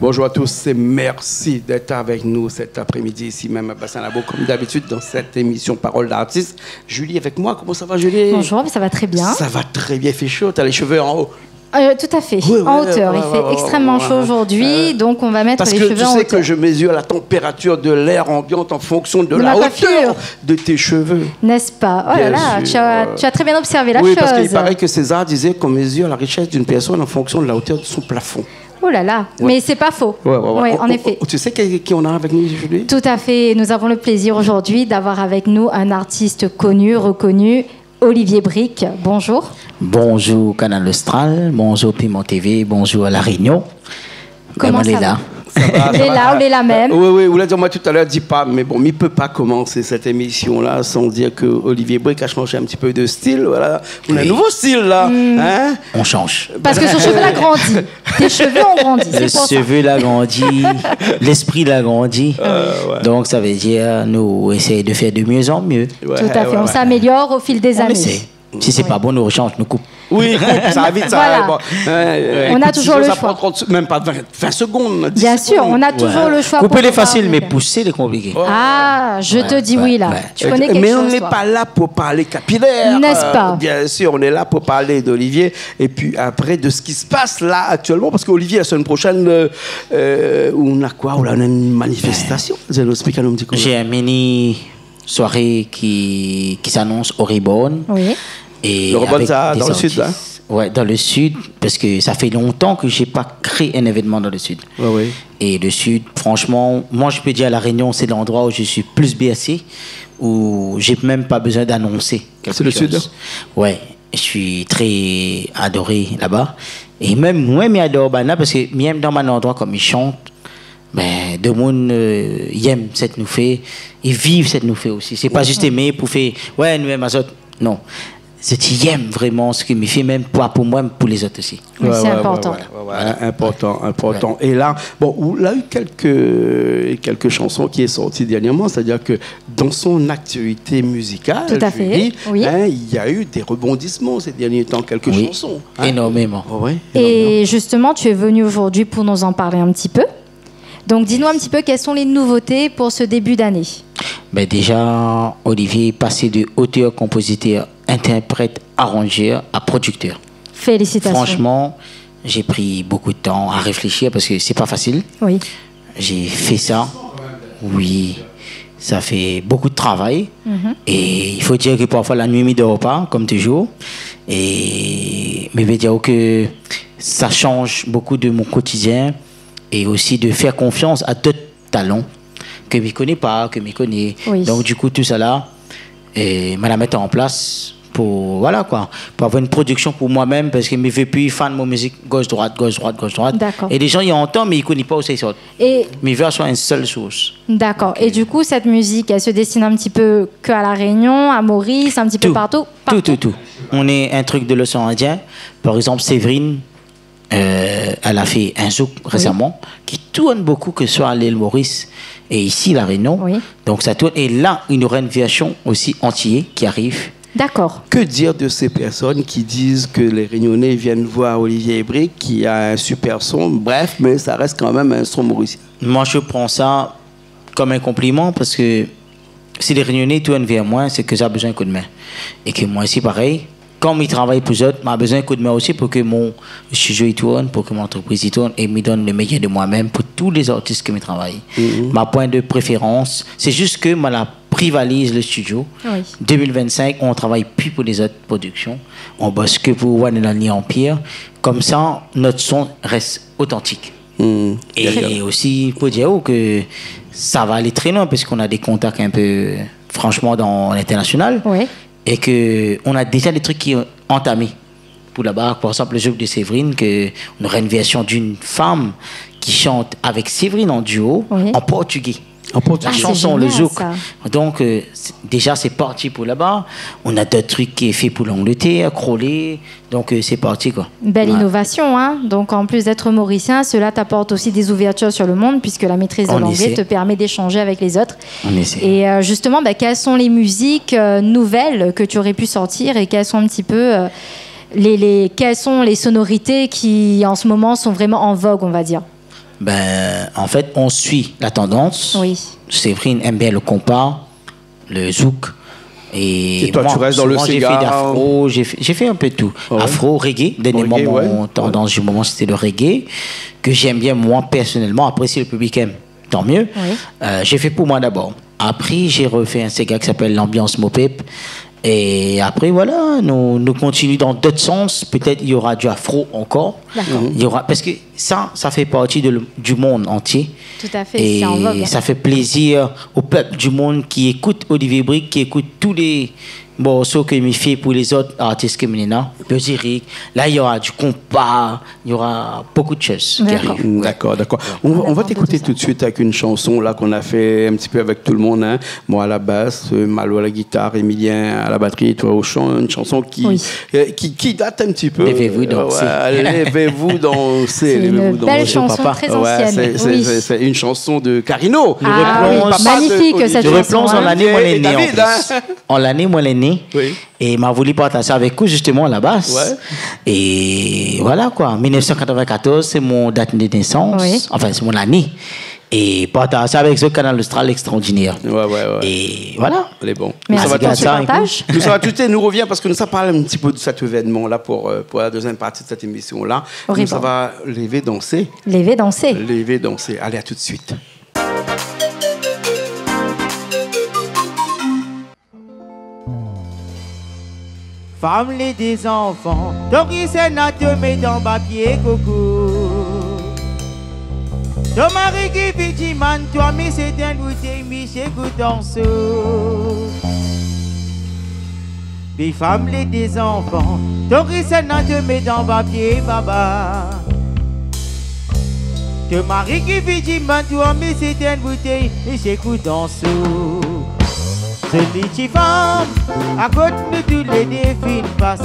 Bonjour à tous et merci d'être avec nous cet après-midi ici même à Bassin-Labo comme d'habitude dans cette émission Parole d'artiste. Julie avec moi, comment ça va Julie? Bonjour, ça va très bien. Ça va très bien, il fait chaud, t'as les cheveux en haut. Tout à fait, en hauteur. Il fait extrêmement chaud aujourd'hui, donc on va mettre les cheveux en hauteur. Parce que tu sais que je mesure la température de l'air ambiante en fonction de la hauteur de tes cheveux. N'est-ce pas? Oh là là, tu as très bien observé la chose. Oui, parce qu'il paraît que César disait qu'on mesure la richesse d'une personne en fonction de la hauteur de son plafond. Oh là là, mais c'est pas faux. Oui, en effet. Tu sais qui on a avec nous aujourd'hui? Tout à fait. Nous avons le plaisir aujourd'hui d'avoir avec nous un artiste connu, reconnu, Olivier Brick. Bonjour. Bonjour Canal Austral, bonjour Piment TV, bonjour à La Réunion. Comment ça va? On est là même. Oui, vous l'avez dit moi tout à l'heure, dis pas, mais bon, il ne peut pas commencer cette émission-là sans dire que Olivier Brick a changé un petit peu de style. Voilà. On a un nouveau style là. Hein? On change. Parce que son cheveu l'a grandi. Tes cheveux ont grandi. Le cheveu l'a grandi, l'esprit l'a grandi. Ouais. Donc ça veut dire nous essayons de faire de mieux en mieux. Tout à fait. On s'améliore au fil des années. Si c'est pas bon, nous rechange, nous coupe. Oui, ça va vite, ça voilà. bon. On a toujours le choix. Ça prend même pas 20 secondes. Bien sûr, on a toujours le choix. Couper les faciles, mais pousser les compliqués. Ah, je te dis oui là. Tu connais quelque mais chose, on n'est pas là pour parler capillaire. N'est-ce pas? Bien sûr, on est là pour parler d'Olivier et puis après de ce qui se passe là actuellement. Parce qu'Olivier, la semaine prochaine, on a quoi? On a une manifestation. J'ai un mini soirée qui s'annonce au Reborn. Oui. Et le Reborn, ça, dans le sud, là? Ouais, dans le sud, parce que ça fait longtemps que j'ai pas créé un événement dans le sud. Oui. Et le sud, franchement, moi je peux dire à La Réunion, c'est l'endroit où je suis plus BSC, où j'ai même pas besoin d'annoncer quelque chose. C'est le sud? Ouais, je suis très adoré là-bas. Et même moi, je m'adore là parce que même dans mon endroit, comme ils chantent, ben, de monde aime cette nouvelle, ils vivent cette nouvelle aussi. C'est pas juste aimer pour faire, ouais, nous aimons les autres. Non. C'est aime vraiment ce qui me fait, même pour moi, même pour les autres aussi. Oui, c'est important. Important. Et là, bon, on a eu quelques chansons qui sont sorties dernièrement, c'est-à-dire que dans son actualité musicale, tout à fait. Oui. Il y a eu des rebondissements ces derniers temps, quelques chansons. Énormément. Et justement, tu es venu aujourd'hui pour nous en parler un petit peu. Donc, dis-nous un petit peu quelles sont les nouveautés pour ce début d'année. Ben déjà, Olivier est passé de auteur, compositeur, interprète, arrangeur à producteur. Félicitations. Franchement, j'ai pris beaucoup de temps à réfléchir parce que c'est pas facile. Oui. J'ai fait ça. Oui. Ça fait beaucoup de travail. Et il faut dire que parfois la nuit, je ne dors pas, comme toujours. Mais je veux dire que ça change beaucoup de mon quotidien et aussi de faire confiance à d'autres talents que je ne connais pas, que je connais. Oui. Donc, du coup, tout ça là, je la mettre en place pour, voilà, quoi, pour avoir une production pour moi-même parce que je ne veux plus fan de mon musique gauche-droite. D'accord. Et les gens, ils entendent, mais ils ne connaissent pas où c'est ça. Et mais ils veulent soit une seule source. D'accord. Et du coup, cette musique, elle se destine un petit peu qu'à La Réunion, à Maurice, un petit peu partout. Tout. On est un truc de l'océan Indien. Par exemple, Séverine, elle a fait un zouk récemment qui tourne beaucoup, que ce soit à l'île Maurice et ici, La Réunion. Oui. Donc ça tourne. Et là, il y aura une version aussi entière qui arrive. D'accord. Que dire de ces personnes qui disent que les Réunionnais viennent voir Olivier Brick, qui a un super son, bref, mais ça reste quand même un son mauricien? Moi, je prends ça comme un compliment parce que si les Réunionnais tournent vers moi, c'est que j'ai besoin d'un coup de main. Et que moi aussi, pareil, comme ils travaillent pour eux autres, j'ai besoin d'un coup de main aussi pour que mon studio tourne, pour que mon entreprise tourne et me donne le meilleur de moi-même pour tous les artistes qui me travaillent. Ma point de préférence, c'est juste que moi, la privalise le studio. 2025, on ne travaille plus pour les autres productions. On bosse que pour One and Only Empire. Comme ça, notre son reste authentique. Et aussi, pour dire que ça va aller très loin parce qu'on a des contacts un peu, franchement, dans l'international. Et qu'on a déjà des trucs qui sont entamés. Pour là-bas, par exemple, le jeu de Séverine, on aurait une version d'une femme qui chante avec Séverine en duo, en portugais. La chanson, le zouk. Donc, déjà, c'est parti pour là-bas. On a d'autres trucs qui est fait pour l'Angleterre, Crowley. Donc, c'est parti, quoi. Belle innovation, hein. Donc, en plus d'être mauricien, cela t'apporte aussi des ouvertures sur le monde, puisque la maîtrise de l'anglais te permet d'échanger avec les autres. Et justement, quelles sont les musiques nouvelles que tu aurais pu sortir et quelles sont un petit peu quelles sont les sonorités qui, en ce moment, sont vraiment en vogue, on va dire? en fait, on suit la tendance. Oui. Séverine aime bien le compas, le zouk. Et toi, moi, tu restes dans le cigare. J'ai fait d'afro, j'ai fait un peu de tout. Ouais. Afro, reggae. Dernièrement, mon tendance du moment, c'était le reggae, que j'aime bien, moi, personnellement. Après, si le public aime, tant mieux. Oui. J'ai fait pour moi d'abord. Après, j'ai refait un Sega qui s'appelle l'ambiance Mopep. Et après, voilà, nous continuons dans d'autres sens. Peut-être il y aura du afro encore. Il y aura, parce que ça fait partie du monde entier. Tout à fait. Et ça fait plaisir au peuple du monde qui écoute Olivier Brick, qui écoute tous les morceaux que je fais pour les autres artistes que je le Zurich. Là, il y aura du compas, il y aura beaucoup de choses qui arrivent. D'accord. On va t'écouter tout de suite avec une chanson là qu'on a fait un petit peu avec tout le monde. Hein. Moi à la basse, Malo à la guitare, Emilien à la batterie, toi au chant. Une chanson qui date un petit peu. Levez-vous danser. Levez-vous danser. C'est une belle chanson très ancienne. C'est une chanson de Carino. Magnifique cette chanson. Je replonge en l'année où elle est née. En l'année où elle est née. Oui. Et m'a voulu partager avec vous justement à la base. Ouais. Et voilà quoi. 1994, c'est mon date de naissance. Oui. Enfin, c'est mon année. Et partager avec ce canal austral extraordinaire. Ouais. Et voilà. Elle est bon. Merci pour ce partage. Ça va tout de suite, nous revient parce que nous avons parlé un petit peu de cet événement-là pour la deuxième partie de cette émission-là. Nous, ça va lever danser. Lever danser. Allez, à tout de suite. Femme les des enfants, donc il s'est te met dans papier coco. Ton mari qui vit du man, toi mais c'est un goûter, Michel Goutanceau. Puis femme les des enfants, donc il s'est te met dans papier baba. Ton mari qui vit du man, toi mais c'est un goûter, Michel Goutanceau. Celui qui femme, à côté de tous les défis passés.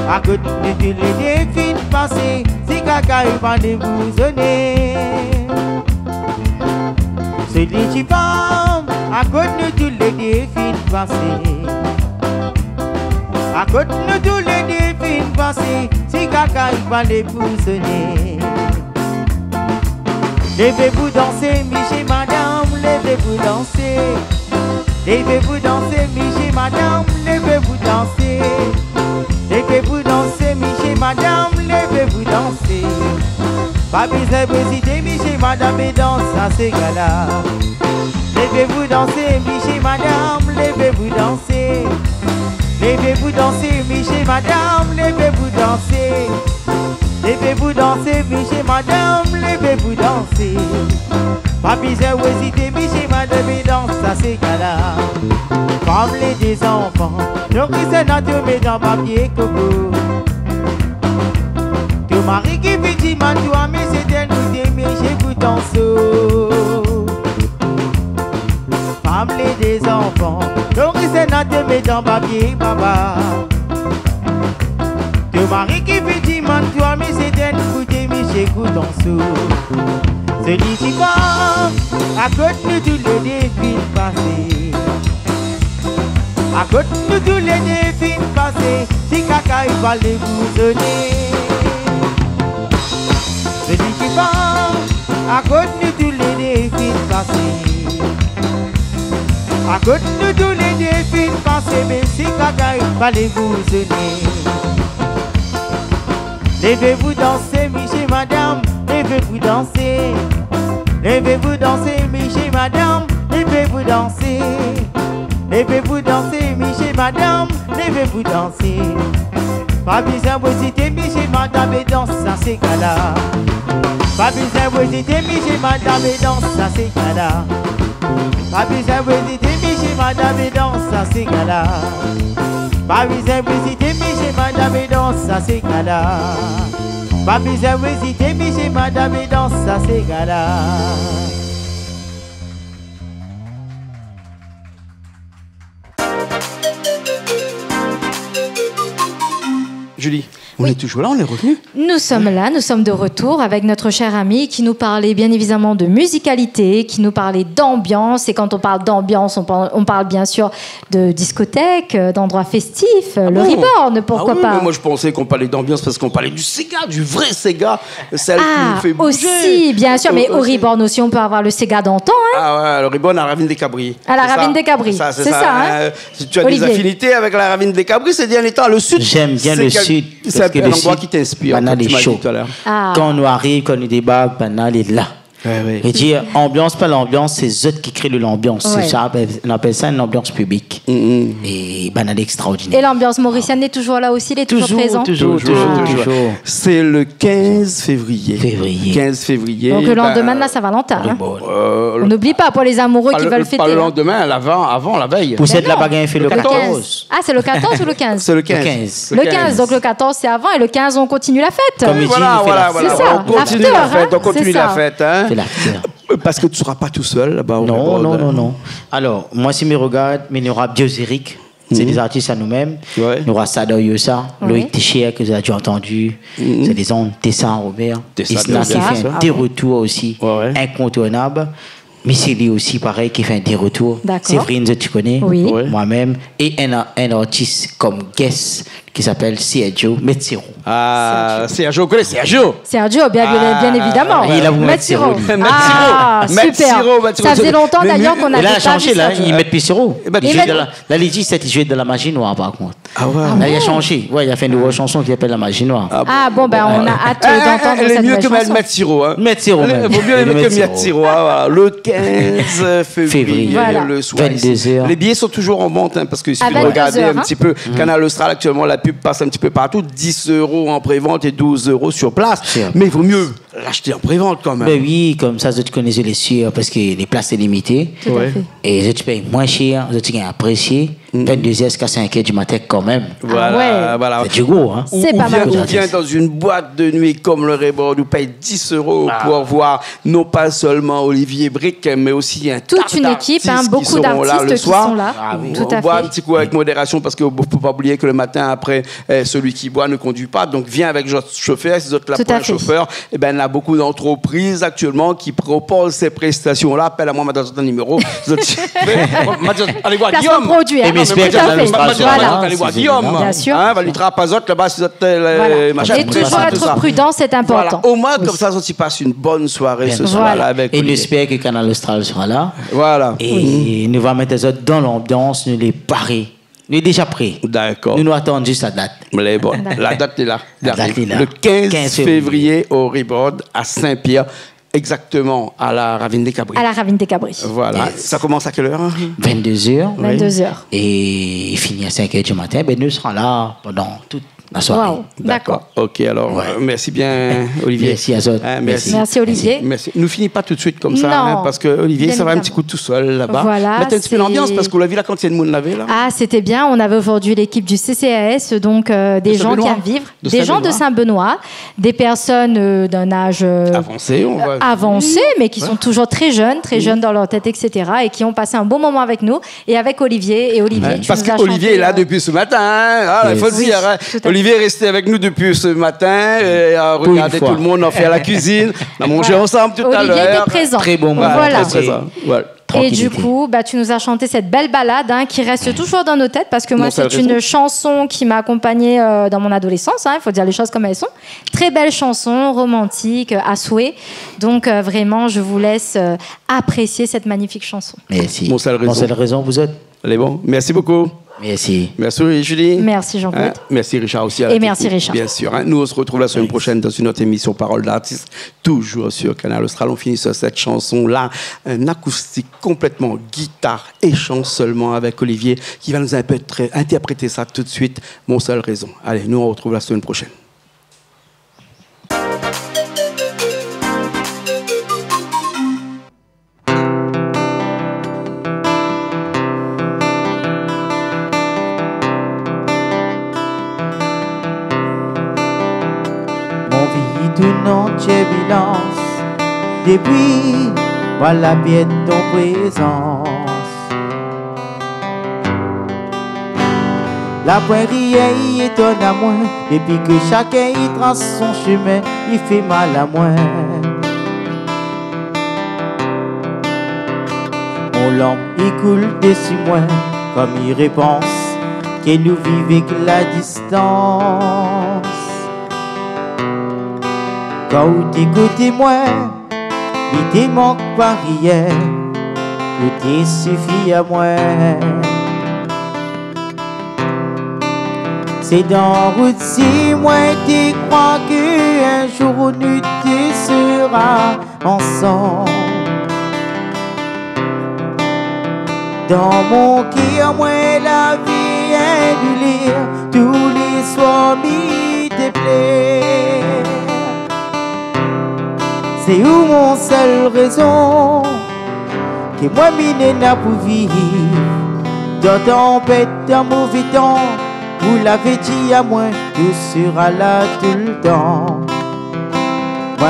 À côté de tous les défis passés, si caca est pas de vous donner. Celui qui femme, à côté de tous les défis passés. À côté de tous les défis passés, si caca est pas de vous donner. Levez-vous danser, Michel, madame, levez-vous danser. Levez-vous danser, Michel, madame, levez-vous danser. Levez-vous danser, Michel, madame, levez-vous danser. Pas besoin de hésiter, Michel, madame, et danse à ces gars-là. Levez-vous danser, Michel, madame, levez-vous danser. Levez-vous danser, Michel, madame, levez-vous danser. Levez-vous danser, Michel, madame, levez-vous danser. Pas besoin d'hésiter, Michel, madame, et danse à ces gars-là. Comme les des enfants, donc ils se n'ont mis dans papier coco. Ton mari qui vit du man, toi, mais c'est un goûter, Michel Goutanceau. Comme les des enfants, donc ils se n'ont mis dans papier baba. Ton mari qui vit du man, toi, mais c'est un goûter, Michel Goutanceau. Celui qui va à côté de tous les défis passés. À côté de tous les défis passés, si caca il fallait vous donner. Celui qui va à côté de tous les défis passés. À côté de tous les défis passés, mais si caca il fallait vous donner. Levez-vous danser, Michel, madame, levez-vous danser. Levez-vous danser, Michel, madame, levez-vous danser. Levez-vous danser, Michel, madame, levez-vous danser. Pas besoin de hésiter, Michel, madame, et danse à ces gars-là. Pas besoin de hésiter, Michel, madame, et danse à ces gars-là. Pas besoin de hésiter, Michel, madame, et danse à ces gars-là. Pas besoin d'hésiter, Michel, madame, et danse à ces gars-là. Pas besoin d'hésiter, Michel, madame, et danse à ces gars-là. Julie. On est toujours là, on est revenu. Nous sommes là, nous sommes de retour avec notre cher ami qui nous parlait bien évidemment de musicalité, qui nous parlait d'ambiance. Et quand on parle d'ambiance, on parle bien sûr de discothèque, d'endroits festifs, le Reborn, pourquoi pas. Moi je pensais qu'on parlait d'ambiance parce qu'on parlait du Sega, du vrai Sega, celle qui nous fait bouger. Aussi, bien sûr, mais au Reborn aussi, on peut avoir le Sega d'antan. Hein. Ah ouais, le Reborn à la Ravine des Cabris. À la Ravine des Cabris, c'est ça. Hein. Si tu as Olivier. des affinités avec la Ravine des Cabris, c'est bien étant le sud. J'aime bien le sud. C'est un endroit qui t'inspire, comme tu m'as dit tout à l'heure. Quand on arrive, quand on débarque, Banal est là. Et dire ambiance, pas l'ambiance, c'est eux qui créent l'ambiance. On appelle ça une ambiance publique. Et Banal est extraordinaire. Et l'ambiance mauricienne est toujours là aussi, il est toujours présent. Toujours. C'est le 15 février. 15 février. Donc le lendemain de la Saint-Valentin. Hein. On n'oublie pas pour les amoureux qui veulent fêter. Pas le lendemain, avant, la veille. Pour cette la baguette fait le 14. Ah, c'est le 14 ou le 15? C'est le 15. Le 15, donc le 14 c'est avant et le 15 on continue la fête. Voilà. On continue la fête, on continue la fête. Parce que tu ne seras pas tout seul là-bas. Non. Alors, moi, si je regarde, il y aura Bioséric, c'est des artistes à nous-mêmes. Il y aura Sada Yosa, Loïc Téchier, que vous avez déjà entendu. C'est des gens, Tessa Robert. Isna qui fait des retours aussi incontournables. Missili aussi, pareil, qui fait des retours. Séverine, tu connais. Moi-même. Et un artiste comme Guess qui s'appelle Sergio Metziro. Sergio, vous connaissez Sergio? Sergio, bien évidemment. Il a vous Metziro. Super. Ça faisait longtemps d'ailleurs qu'on avait pas vu. Il a changé, là, il met Pissero. La Lydie, c'était joué de la magie noire, par contre. Là, il a changé. Il a fait une nouvelle chanson qui s'appelle La Magie Noire. Bon, ben, on a hâte d'entendre cette nouvelle chanson. Elle est mieux que Metziro. Metziro, il vaut mieux aimer que Metziro. Le 15 février, le soir. 22h. Les billets sont toujours en vente, parce qu'il suffit de regarder un petit peu. Canal Austral, actuellement, la pub passe un petit peu partout. 10 € en prévente et 12 € sur place. Mais il vaut mieux l'acheter en prévente quand même. Ben oui, comme ça, tu connais les sûrs parce que les places sont limitées. Et tu payes moins cher, tu gagnes apprécié. 22h jusqu'à 5h du matin quand même. Voilà. C'est du gros, hein. C'est pas mal. On vient dans une boîte de nuit comme le Reborn, nous paye 10 € pour voir non pas seulement Olivier Brick, mais aussi toute une équipe, beaucoup d'artistes qui sont là. On boit un petit coup avec modération parce qu'il ne faut pas oublier que le matin après, celui qui boit ne conduit pas. Donc viens avec votre chauffeur. Si vous êtes là pour un chauffeur, il y a beaucoup d'entreprises actuellement qui proposent ces prestations-là. Appelle à moi, madame, ton numéro. Allez voir Guillaume. Allez voir Guillaume. Bien sûr. Va lui trapazote là-bas si vous êtes machin. Et toujours être prudent, c'est important. Au moins, comme ça, tu passes une bonne soirée ce soir-là avec. Et j'espère que Canal Austral sera là. Voilà. Et nous allons mettre les autres dans l'ambiance, nous les parer. Nous sommes déjà prêts. D'accord. Nous attendons juste la date. La date est là. Le 15 février au Reborn à Saint-Pierre. Exactement, à la Ravine des Cabris. À la Ravine des Cabris. Voilà. Ça commence à quelle heure? 22h. 22h. Et il finit à 5h du matin. Nous serons là pendant toute la soirée. D'accord. Ok, alors, merci bien, Olivier. Merci, Azot. Merci, Olivier. Merci. Ne finis pas tout de suite comme ça, parce que Olivier, ça va un petit coup tout seul là-bas. Voilà. Mettez un petit peu l'ambiance, parce qu'on l'a vu là quand il y a une moune lavée, là. C'était bien. On avait aujourd'hui l'équipe du CCAS, donc des gens qui aiment vivre, des gens de Saint-Benoît, des personnes d'un âge avancé, mais qui sont toujours très jeunes dans leur tête, etc., et qui ont passé un bon moment avec nous et avec Olivier. Et Olivier, parce qu'Olivier est là depuis ce matin. Il faut le dire. Olivier est resté avec nous depuis ce matin, a regardé tout le monde, on fait à la cuisine, on a mangé ensemble tout à l'heure. Olivier était présent. Très bon moment. Voilà. Et du coup, tu nous as chanté cette belle ballade qui reste toujours dans nos têtes, parce que moi, c'est une chanson qui m'a accompagnée dans mon adolescence. Il faut dire les choses comme elles sont. Très belle chanson, romantique, à souhait. Donc vraiment, je vous laisse apprécier cette magnifique chanson. Merci. Mon seul raison, vous êtes. Allez, bon. Merci beaucoup. Merci. Merci Julie. Merci Jean-Claude. Merci Richard aussi. Et merci Richard. Bien sûr. Nous, on se retrouve la semaine prochaine dans une autre émission Parole d'artiste, toujours sur Canal Austral. On finit sur cette chanson-là, un acoustique complètement guitare et chant seulement avec Olivier qui va nous interpréter ça tout de suite. Mon seul raison. Allez, nous, on se retrouve la semaine prochaine. D'une entière bilance, depuis voilà bien ton présence. La prairie y étonne à moi. Depuis que chacun y trace son chemin, il fait mal à moi. Mon lampe il coule dessus moi, comme il réponse que nous vivons que la distance. Quand t'écoutes moi, il te manque pas rien, tout te suffit à moi. C'est dans route si moi tu crois qu'un jour nous te sera ensemble. Dans mon cœur, moi la vie est du lire, tous les soirs m'y te plaît. C'est où mon seule raison que moi m'y n'a pour vivre. Dans tempête, dans mauvais temps, vous l'avez dit à moi, tu seras là tout le temps.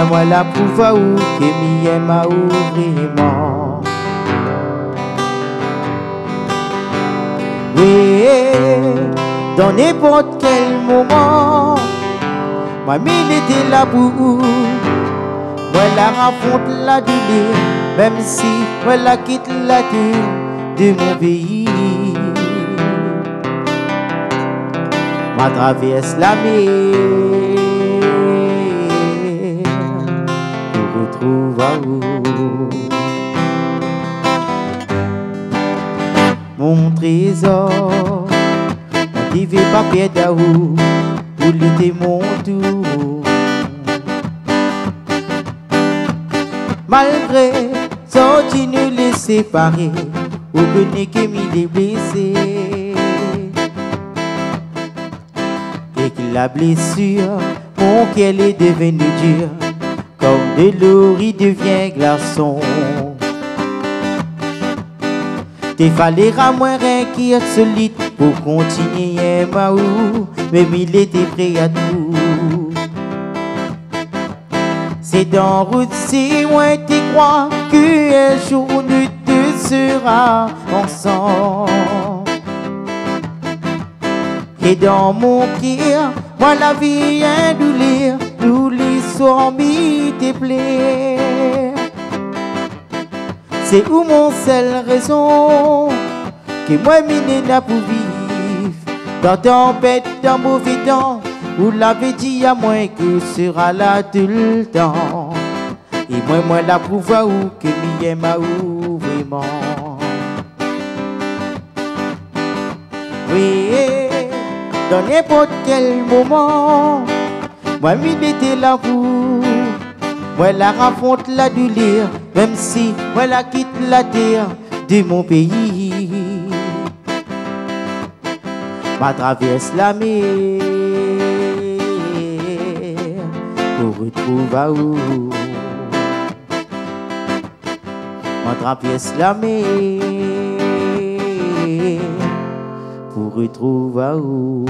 Moi la prouve où que m'y aime à où vraiment. Oui, dans n'importe quel moment, moi m'il était là pour vous. Moi la raconte la douleur, même si moi la quitte la terre de mon pays. Moi traverse la mer pour retrouver à vous. Mon trésor, on ne veut pas perdre à vous, pour lutter mon tour. Malgré ça, tu nous les séparer, ou connaît que m'y est blessé. Et que la blessure, mon cœur est devenu dur, comme de l'eau il devient glaçon. Te fallait moins rien qui est solide pour continuer ma ou, même il était prêt à tout. C'est dans route si moi tu crois qu'un jour nous deux sera ensemble. Et dans mon cœur, moi la vie est douleur, tous les soirs m'y te plaît. C'est où mon seule raison que moi m'y n'a pour vivre. Dans tempête, dans mauvais temps, vous l'avez dit à moi que sera là tout le temps. Et moi la prouve à où que m'y aime à où vraiment. Oui, dans n'importe quel moment, moi m'y était là pour. Moi la raconte la douleur, même si moi la quitte la terre de mon pays. Ma traverse la mer pour retrouver à où. Ma traverse la mer pour retrouver à où.